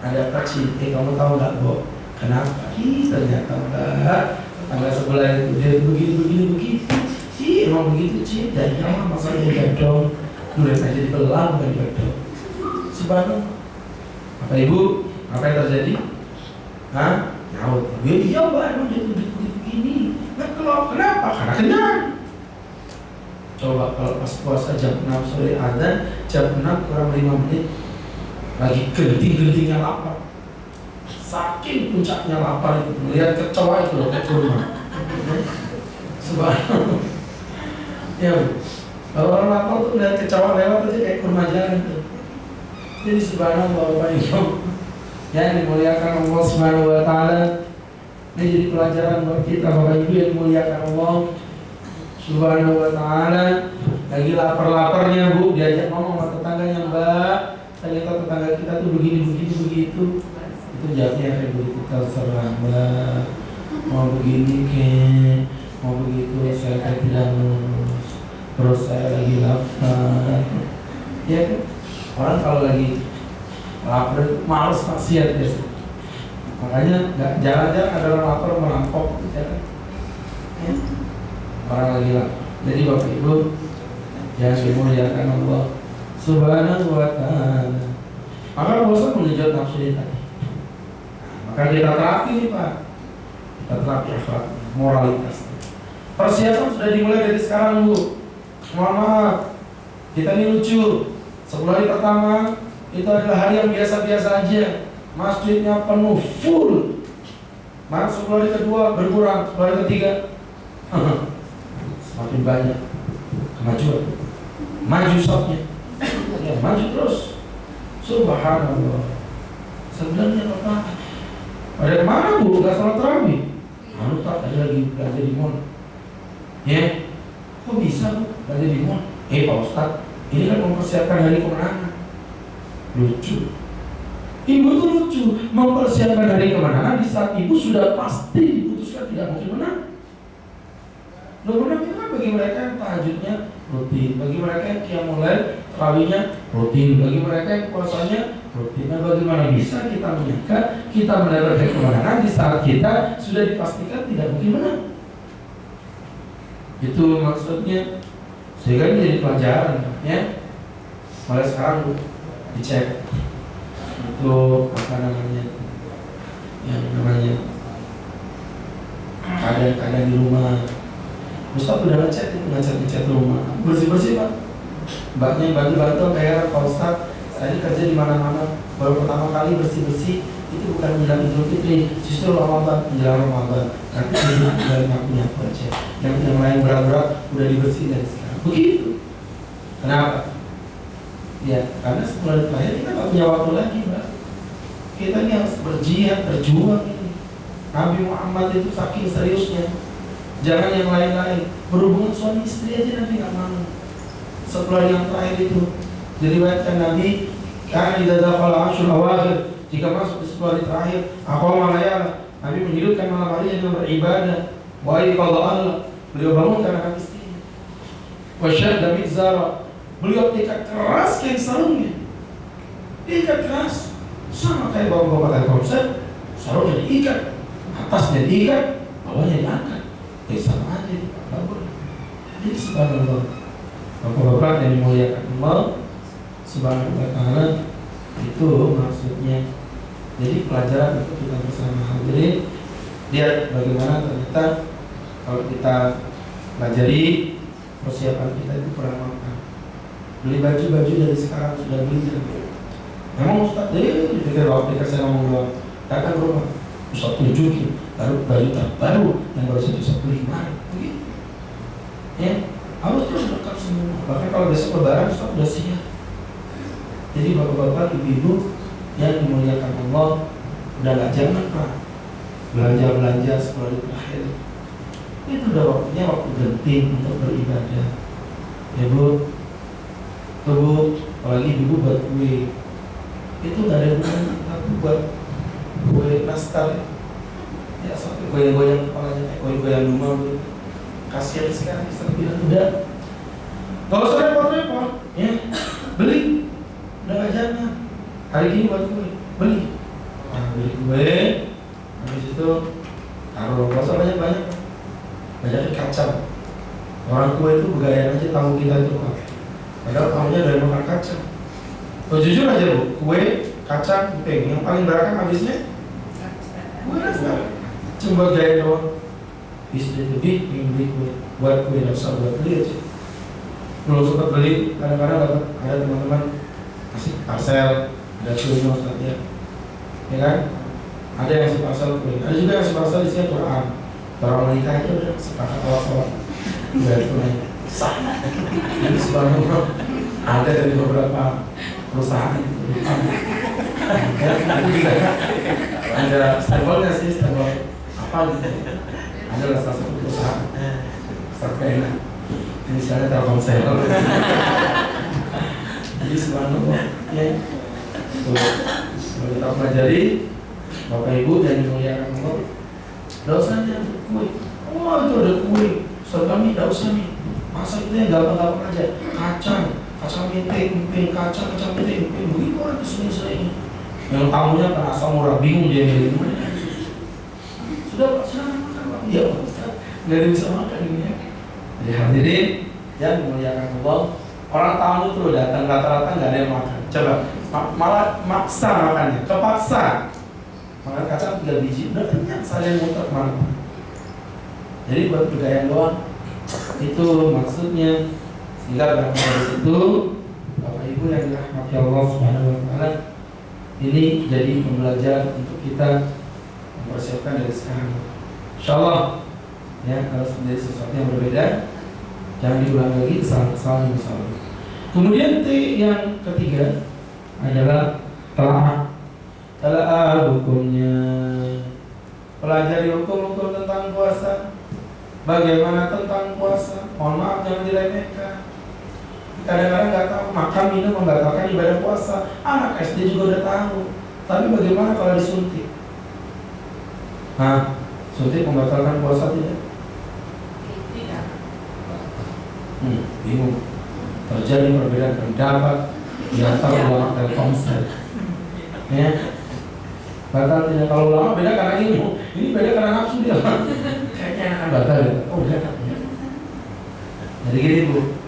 ada kecil, kamu tahu nggak Bu? Kenapa? Ternyata Mbak, tetangga sebelah itu dia begini. Emang begitu Ci, dan emang masalahnya gadong. Dulu aja dibelah bukan gadong. Subhanallah. Apa Ibu? Apa yang terjadi? Hah? Nyaut. Iya Mbak, emang jadi begini. Nah, kalau kenapa? Karena kenyang. Coba kalau pas puasa jam 6 sore azan, jam 6 kurang 5 menit, lagi genting-gentingnya lapar. Saking puncaknya lapar itu, melihat kecoa itu loh, kayak kurma. Subhanallah. Ya, kalau orang lapar tuh melihat kecoa lewat aja kayak kurma jalan tuh. Jadi subhanallah Bapak Ibu yang dimuliakan Allah Subhanahu wa ta'ala. Ini jadi pelajaran buat kita Bapak Ibu yang dimuliakan Allah Subhanahu wa ta'ala. Lagi lapar-laparnya Bu, diajak ngomong sama tetangganya, Mbak, ternyata tetangga kita tuh begini begitu. Itu jawabnya kayak begitu, terserah Mbak, mau begini mau begitu, saya kayak tidak lulus, terus saya lagi lapar. Ya kan? Orang kalau lagi lapar malas maksiat biasa. Makanya jarang-jarang ada orang lapar merampok gitu kan. Ya. Orang lagi lapar. Jadi Bapak Ibu yang dimuliakan Allah Subhanahu wa ta'ala. Maka puasa menunjukkan nafsu kita. Maka kita terapi nih Pak. Kita terapi akhlak, moralitas. Persiapan sudah dimulai dari sekarang Bu. Mohon maaf, kita ini lucu. 10 hari pertama itu adalah hari yang biasa-biasa aja. Masjidnya penuh, full. Maka 10 hari kedua berkurang, 10 hari ketiga semakin banyak kemajuan. Maju shotnya. Ya, maju terus. Subhanallah. Sebenarnya apa? Ada mana Bu? Gak salat tarawih. Anu tak ada lagi belajar di mall. Ya, kok bisa Bu belajar di mall? Pak Ustaz, ini kan mempersiapkan hari kemenangan. Lucu. Ibu tuh lucu, mempersiapkan hari kemenangan di saat ibu sudah pasti diputuskan tidak mungkin menang. Loh, menang itu kan bagi mereka yang tahajudnya rutin, bagi mereka yang qiyamul lail tarawihnya rutin, bagi mereka yang puasanya rutin. Nah, bagaimana bisa kita menyangka kita mendapatkan kemenangan di saat kita sudah dipastikan tidak mungkin menang? Itu maksudnya. Sehingga ini jadi pelajaran ya. Mulai sekarang Bu, dicek itu apa namanya, yang namanya keadaan di rumah. Ustaz udah ngecat rumah, bersih Pak. Mbaknya bantu kayak Pak Ustaz, saya ini kerja di mana-mana, baru pertama kali bersih itu bukan menjelang Idul Fitri, justru Ramadan, menjelang Ramadan. Nanti jadi tinggal nyapu aja. Yang lain berat-berat udah dibersihin dari sekarang. Begitu. Kenapa? Ya, karena setelah terakhir kita nggak punya waktu lagi, Mbak. Kita ini harus berjihad, berjuang ini. Nabi Muhammad itu saking seriusnya. Jangan yang lain-lain. Berhubungan suami istri aja Nabi nggak mau. Setelah yang terakhir itu, diriwayatkan Nabi, karena tidak ada kalau ashur awakhir, jika masuk di 10 hari terakhir, Nabi menghidupkan malam hari dengan beribadah. Wa iqadha Allah, beliau bangunkan anak istrinya. Wa syadda mizara, beliau ikat keras kain sarungnya. Ikat keras, sama kayak bapak-bapak Telkomsel, sarungnya diikat, atasnya diikat, bawahnya diangkat. Sama aja, tidak boleh. Jadi subhanallah, bapak-bapak yang dimuliakan Allah Subhanahu wa ta'ala, itu maksudnya. Jadi pelajaran untuk kita bersama hadirin, lihat bagaimana ternyata kalau kita pelajari persiapan kita itu kurang makan. Beli baju-baju dari sekarang sudah beli kan? Memang Ustaz, dipikir waktu saya ngomong doang, datang ke rumah Ustaz tunjukin baru baju terbaru yang baru saya bisa beli kemarin, begitu. Ya, harus terus lengkap semua. Bahkan kalau besok lebaran Ustaz udah siap. Jadi bapak-bapak, ibu-ibu yang dimuliakan Allah, udahlah jangan Pak belanja-belanja setelah di terakhir. Itu udah waktunya waktu genting untuk beribadah. Ya Bu, apalagi ibu buat kue, itu gak ada gunanya. Aku buat kue nastar, ya sampai goyang-goyang kepalanya kayak goyang-goyang rumah gitu. Kasihan sekali, saya bilang udah. Kalau saya repot-repot, ya beli, udah gak jangan. Hari ini buat kue, beli. Nah, beli kue, habis itu taruh, gak usah banyak-banyak, banyakin kacang. Orang kue itu begayaan aja tamu kita itu Pak. Padahal tamunya dari makan kacang. Oh, jujur aja Bu, kue, kacang, emping, yang paling berakang habisnya kue nastar. Cuma gaya doang. Istri lebih yang beli kue, buat kue, gak usah buat beli aja. Belum sempat beli, kadang-kadang dapat ada teman-teman kasih parcel, ada kue Ustaz ya kan? Ada yang kasih parcel kue, ada juga yang kasih parcel di sini Quran. Orang menikah itu udah sepakat awal-awal, udah tunai sah. Jadi subhanallah, ada dari beberapa perusahaan itu. Ya, itu juga ada stempelnya sih, stempel apa gitu. Ada lah salah satu perusahaan terkena, misalnya Telkomsel. Jadi subhanallah, ya. Kalau kita pelajari, Bapak Ibu dan dimuliakan Allah, tidak usah ada kue. Oh itu ada kue, Ustaz kami tidak usah nih. Masa itu yang gampang-gampang aja, kacang emping, kacang emping, begitu aja sering-sering. Yang tamunya kan asal murah, bingung dia milih mana. Sudah Pak, silahkan makan Pak. Iya Pak Ustaz, nggak ada bisa makan ini ya. Jadi hadirin yang dimuliakan Allah, orang tamu itu loh datang rata-rata nggak ada yang makan. Coba malah maksa makannya, kepaksa. Makan kacang 3 biji, udah kenyang, saya muter kemana-mana. Jadi buat bergaya doang, itu maksudnya. Sehingga berangkat dari situ, Bapak Ibu yang dirahmati Allah Subhanahu wa ta'ala, ini jadi pembelajaran untuk kita mempersiapkan dari sekarang. Insyaallah ya, kalau menjadi sesuatu yang berbeda, jangan diulang lagi kesalahan-kesalahan yang salah. Kemudian T yang ketiga adalah telah hukumnya. Pelajari hukum-hukum tentang puasa. Bagaimana tentang puasa? Mohon maaf, jangan diremehkan. Kadang-kadang nggak tahu makan minum membatalkan ibadah puasa. Anak SD juga udah tahu. Tapi bagaimana kalau disuntik? Suntik membatalkan puasa tidak? Tidak. Bingung. Terjadi perbedaan pendapat di antara ulama Telkomsel. Ya, batal tidak. Kalau ulama beda karena ini beda karena nafsu dia. Kayaknya akan batal ya. Oh beda kan? Jadi gini Bu,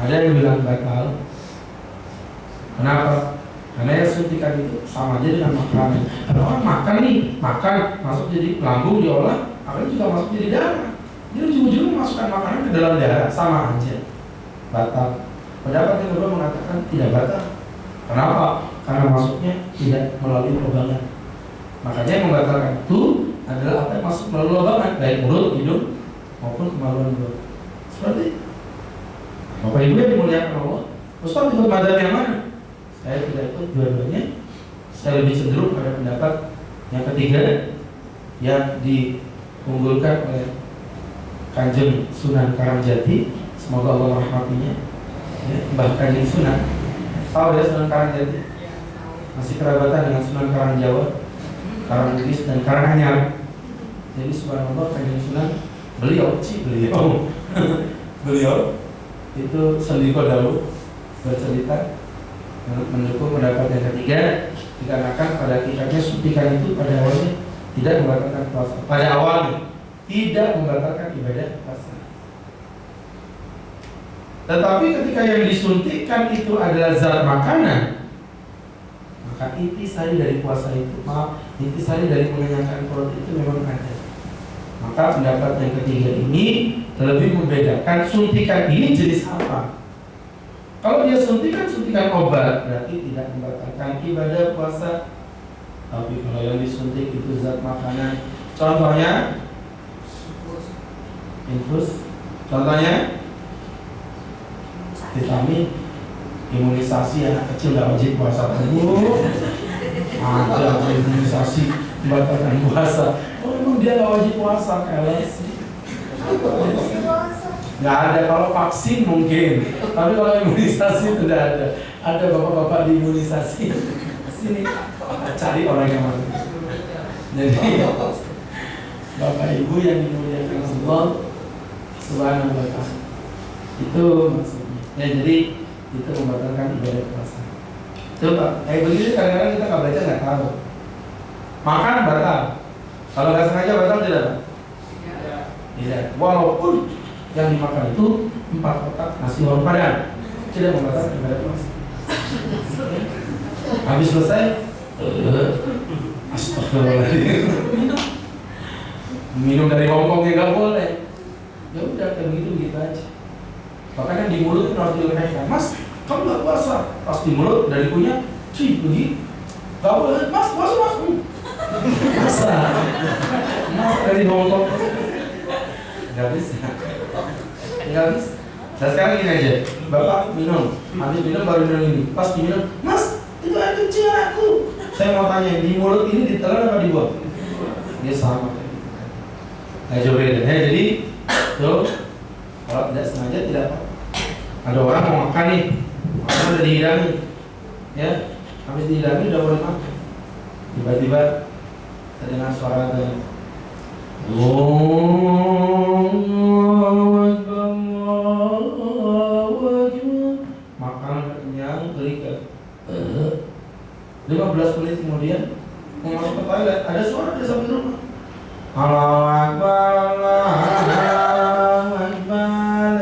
ada yang bilang batal. Kenapa? Karena ya suntikan itu sama aja dengan makanan. Kalau orang makan nih, masuk jadi lambung diolah, akhirnya juga masuk jadi darah. Jadi ujung-ujungnya memasukkan makanan ke dalam darah, sama aja. Batal. Pendapat yang kedua mengatakan tidak batal. Kenapa? Karena masuknya tidak melalui pegangan. Makanya yang membatalkan itu adalah apa yang masuk melalui lubang, baik mulut, hidung maupun kemaluan mulut. Seperti itu. Bapak Ibu yang dimuliakan Allah, Ustaz ikut mazhab yang mana? Saya tidak ikut dua-duanya. Saya lebih cenderung pada pendapat yang ketiga yang diunggulkan oleh Kanjeng Sunan Karangjati, semoga Allah merahmatinya. Ya, Mbah Kanjeng Sunan, tahu ya Sunan Karangjati? Masih kerabatan dengan Sunan Karangjawa, Karangbugis dan Karanganyar. Jadi subhanallah Kanjeng Sunan beliau itu Sendiko Dawu bercerita mendukung pendapat yang ketiga, dikarenakan pada hakikatnya suntikan itu pada awalnya tidak membatalkan puasa. Pada awalnya tidak membatalkan ibadah puasa. Tetapi ketika yang disuntikan itu adalah zat makanan, maka intisari dari puasa itu, intisari dari mengenyangkan perut itu memang ada. Maka pendapat yang ketiga ini lebih membedakan suntikan ini jenis apa. Kalau dia suntikan obat, berarti tidak membatalkan ibadah puasa. Tapi kalau yang disuntik itu zat makanan, contohnya infus, contohnya vitamin, imunisasi anak kecil nggak wajib puasa. Ada imunisasi membatalkan puasa. Oh emang dia nggak wajib puasa, keles. Nggak ada. Kalau vaksin mungkin, tapi kalau imunisasi tidak ada. Ada bapak-bapak di imunisasi. Sini cari orang yang mana. Jadi bapak ibu yang dimuliakan Allah Subhanahu wa ta'ala, itu maksudnya. Ya jadi itu membatalkan ibadah puasa. Coba kayak begini kadang-kadang kita nggak baca nggak tahu. Makan batal. Kalau nggak sengaja batal tidak? Tidak. Walaupun yang dimakan itu 4 kotak nasi warung Padang, tidak membatalkan ibadah puasa. Habis selesai, astagfirullahaladzim, minum dari Hongkong ya nggak boleh. Ya udah kayak begitu aja. Bahkan yang di mulut itu harus dilekatkan. Mas, kamu nggak puasa? Pas di mulut dari punya, begitu. Nggak boleh. Mas, puasa mas. Masa? Mas dari Hongkong? Nggak bisa. Nggak bisa. Nah sekarang gini aja, Bapak minum, habis minum baru minum ini. Pas diminum, Mas, itu air kecil aku. Saya mau tanya, di mulut ini ditelan apa dibuang? Dia sama kayak gitu kan. Nah jauh beda. Jadi tuh kalau tidak sengaja tidak apa. Ada orang mau makan nih, makan udah dihidangi, ya, habis dihidangi udah boleh makan. Tiba-tiba terdengar suara dan makanan kenyang, berikan 15 menit kemudian mau masuk ke toilet, ada suara dari samping rumah. Allahu Akbar, Allahu Akbar,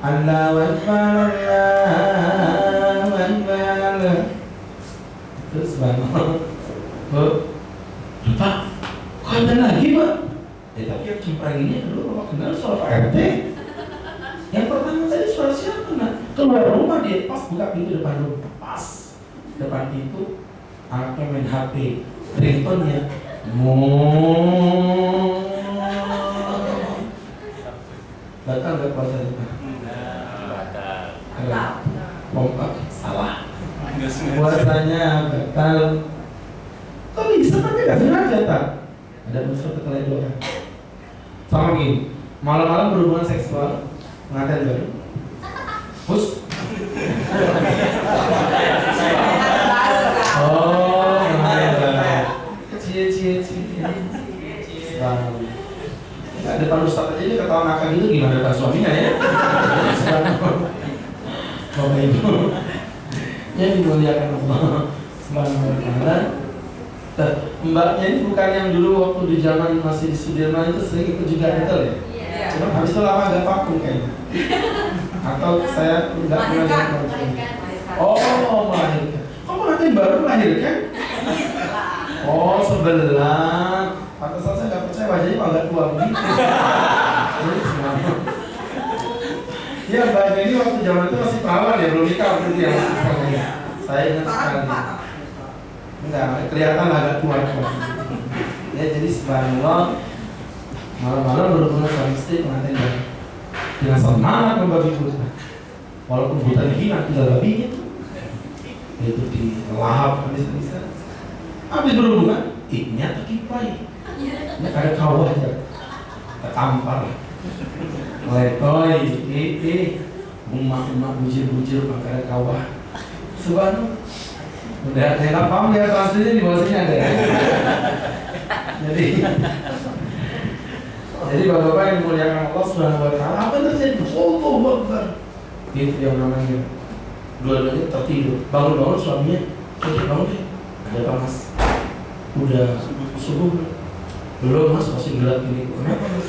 Allahu Akbar, Allahu Akbar. Terus bangun, Pak, kok ada lagi Pak? Tapi yang cempreng ini dulu Bapak kenal suara Pak RT. Yang pertama tadi suara siapa? Nah, keluar rumah dia pas buka pintu depan rumah, pas depan pintu anaknya main HP, ringtone-nya batal nggak puasa itu? Batal. Pompa salah. Puasanya batal. Kok bisa kan nggak sengaja tak? Ada unsur keteledoran. Sama gini, malam-malam berhubungan seksual, pengantin baru. Hus. Oh, cie. Nah, depan Ustaz aja dia ketawa ngakak gitu, gimana depan suaminya ya? Bapak Ibu yang dimuliakan Allah Subhanahu wa ta'ala. Mbaknya ini bukan yang dulu waktu di zaman masih di Sudirman itu sering ikut juga detail ya? Cuma habis itu lama agak vakum kayaknya. Atau saya nggak pernah lihat. Oh, melahirkan. Kamu nanti baru melahirkan? Oh, sebelah. Pantesan saya nggak percaya wajahnya agak tua begitu. Ya, mbaknya ini waktu zaman itu masih perawan ya, belum nikah waktu itu ya. Saya ingat sekali. Enggak, kelihatan agak kuat kok. Ya jadi subhanallah, malam-malam berhubungan suami istri pengantin baru dengan semangat membagi buta. Walaupun butanya hilang, tidak babinya itu dilahap habis-habisan. Habis berhubungan, ternyata kipai. Ini ada kawah aja, tertampar. Letoy, emak bujir-bujir pakai kawah. Subhanallah. Udah saya paham ya translitnya di bawah sini ada ya. Jadi bapak-bapak yang dimuliakan Allah Subhanahu wa taala, apa yang terjadi? Allahu Akbar. Itu yang namanya dua-duanya tertidur. Bangun-bangun suaminya, "Coba bangun deh. Ada panas." Udah subuh belum mas, masih gelap ini. Kenapa mas?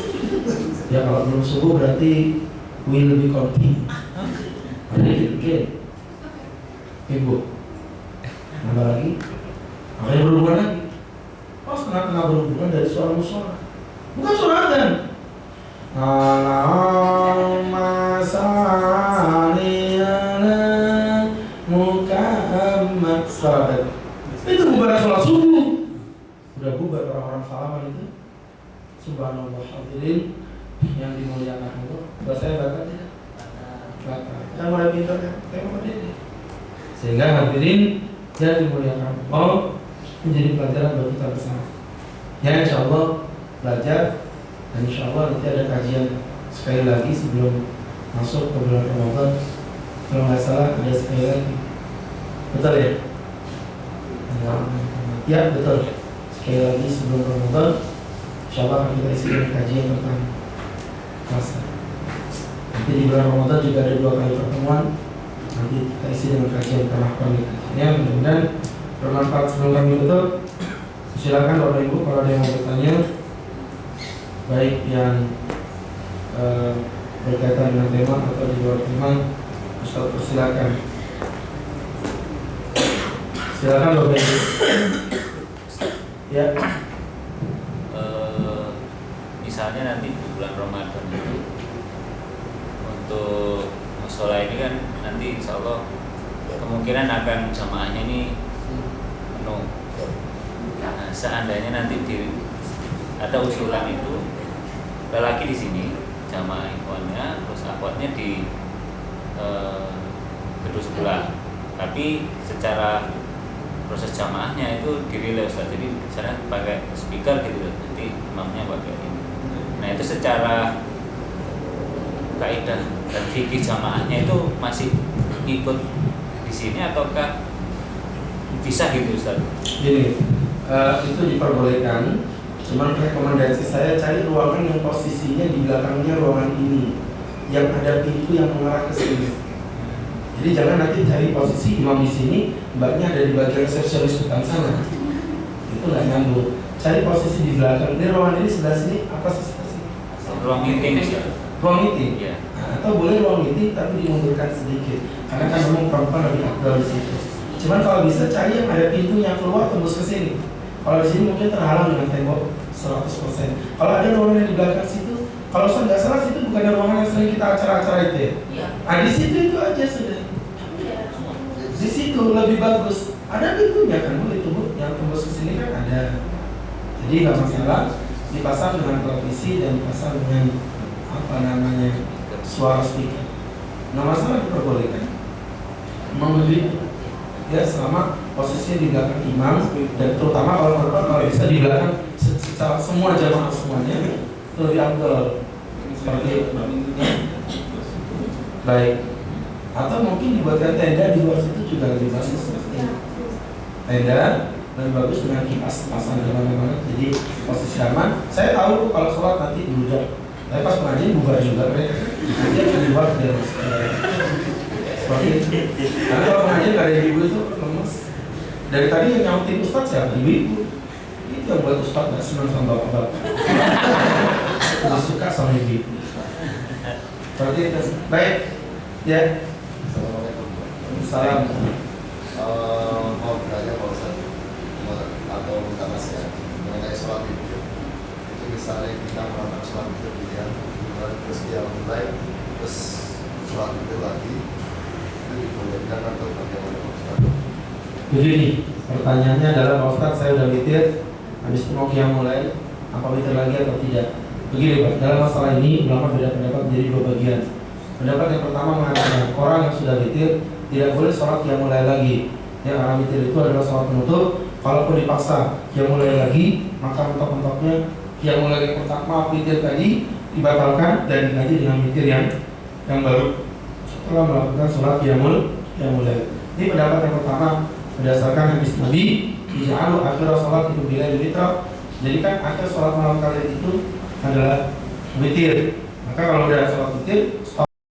Ya kalau belum subuh berarti will be continue. Read it again. Ibu, nambah lagi. Akhirnya berhubungan lagi. Pas tengah-tengah berhubungan dari suara musola. Bukan suara adzan. Allahumma shalli ala Muhammad. Salat. Itu bubar sholat subuh. Udah bubar orang-orang salaman itu. Subhanallah hadirin yang dimuliakan Allah. Bahasa saya bakat tidak? Bakat. Kita mulai pintar ya. Saya mau ini. Sehingga hadirin yang dimuliakan Allah menjadi pelajaran bagi kita bersama. Ya insya Allah belajar dan insya Allah nanti ada kajian sekali lagi sebelum masuk ke bulan Ramadan. Kalau nggak salah ada sekali lagi. Betul ya? Ya betul. Sekali lagi sebelum Ramadan, insya Allah akan kita isi dengan kajian tentang puasa. Nanti di bulan Ramadan juga ada 2 kali pertemuan. Nanti kita isi dengan kajian tentang pernikahan. Ya mudah-mudahan bermanfaat. Sebelum kami tutup, silakan Bapak Ibu kalau ada yang mau bertanya, baik yang berkaitan dengan tema atau di luar tema, Ustaz persilakan. Silakan Bapak Ibu. Ya. Misalnya nanti di bulan Ramadan itu untuk musola ini kan nanti insya Allah kemungkinan akan jamaahnya ini penuh. Nah, seandainya nanti ada usulan itu lelaki di sini jamaah ikhwannya, terus akhwatnya di kedua sebelah, tapi secara proses jamaahnya itu dirilai Ustaz, jadi misalnya pakai speaker gitu, nanti imamnya pakai ini. Nah itu secara kaidah dan fikih jamaahnya itu masih ikut di sini ataukah bisa gitu Ustaz? Gini, itu diperbolehkan. Cuman rekomendasi saya cari ruangan yang posisinya di belakangnya ruangan ini, yang ada pintu yang mengarah ke sini. Jadi jangan nanti cari posisi imam di sini, mbaknya ada di bagian resepsionis depan sana. Itu nggak nyambung. Cari posisi di belakang. Ini ruangan ini sebelah sini, apa sih sebelah sini? Ruang meeting ya? Ruang meeting. Iya. Nah, atau boleh ruang meeting tapi dimundurkan sedikit, karena kan memang perempuan lebih aktual di situ. Cuman kalau bisa cari yang ada pintunya keluar tembus ke sini. Kalau di sini mungkin terhalang dengan tembok 100%. Kalau ada ruangan yang di belakang situ, kalau saya nggak salah situ bukan ruangan yang sering kita acara-acara itu ya. Iya. Nah di situ itu aja sudah. Di situ lebih bagus. Ada pintunya kan, boleh tuh yang tembus ke sini kan ada. Jadi nggak masalah. Dipasang dengan televisi dan dipasang dengan apa namanya suara speaker. Nggak masalah, diperbolehkan. Memang begitu. Ya selama posisinya di belakang imam, dan terutama kalau perempuan kalau bisa di belakang secara semua jamaah semuanya itu lebih afdal seperti itu. Baik. Atau mungkin dibuatkan tenda di luar situ juga lebih bagus. Tenda lebih bagus dengan kipas pasang di mana-mana, jadi posisi aman. Saya tahu kalau sholat nanti bludak, tapi pas pengajian bubar juga mereka. Nanti akan dibuat dari seperti itu. Karena kalau pengajian nggak ada ibu itu lemes. Dari tadi yang nyautin Ustadz siapa? Ibu-ibu. Itu yang buat Ustadz nggak senang sama bapak-bapak. Lebih suka sama ibu. Seperti itu. Baik. Ya. Salam. Mau bertanya Pak Ustaz atau minta nasihat mengenai sholat itu. Itu misalnya kita melakukan sholat itu terus dia mulai terus sholat itu lagi, itu dibolehkan atau bagaimana Pak Ustaz? Begini, pertanyaannya adalah Pak Ustadz, saya udah witir, habis itu mau qiyamul lail, apa witir lagi atau tidak? Begini Pak, dalam masalah ini ulama beda pendapat menjadi dua bagian. Pendapat yang pertama mengatakan orang yang sudah witir tidak boleh sholat qiyamul lail lagi. Ya, karena witir itu adalah sholat penutup. Kalaupun dipaksa qiyamul lail lagi, maka mentok-mentoknya qiyamul lail yang pertama witir tadi dibatalkan dan diganti dengan witir yang baru setelah melakukan sholat qiyamul lail. Ini pendapat yang pertama berdasarkan hadis Nabi, ij'alu akhir sholat itu bila witra. Jadi kan akhir sholat malam kalian itu adalah witir. Maka kalau udah sholat witir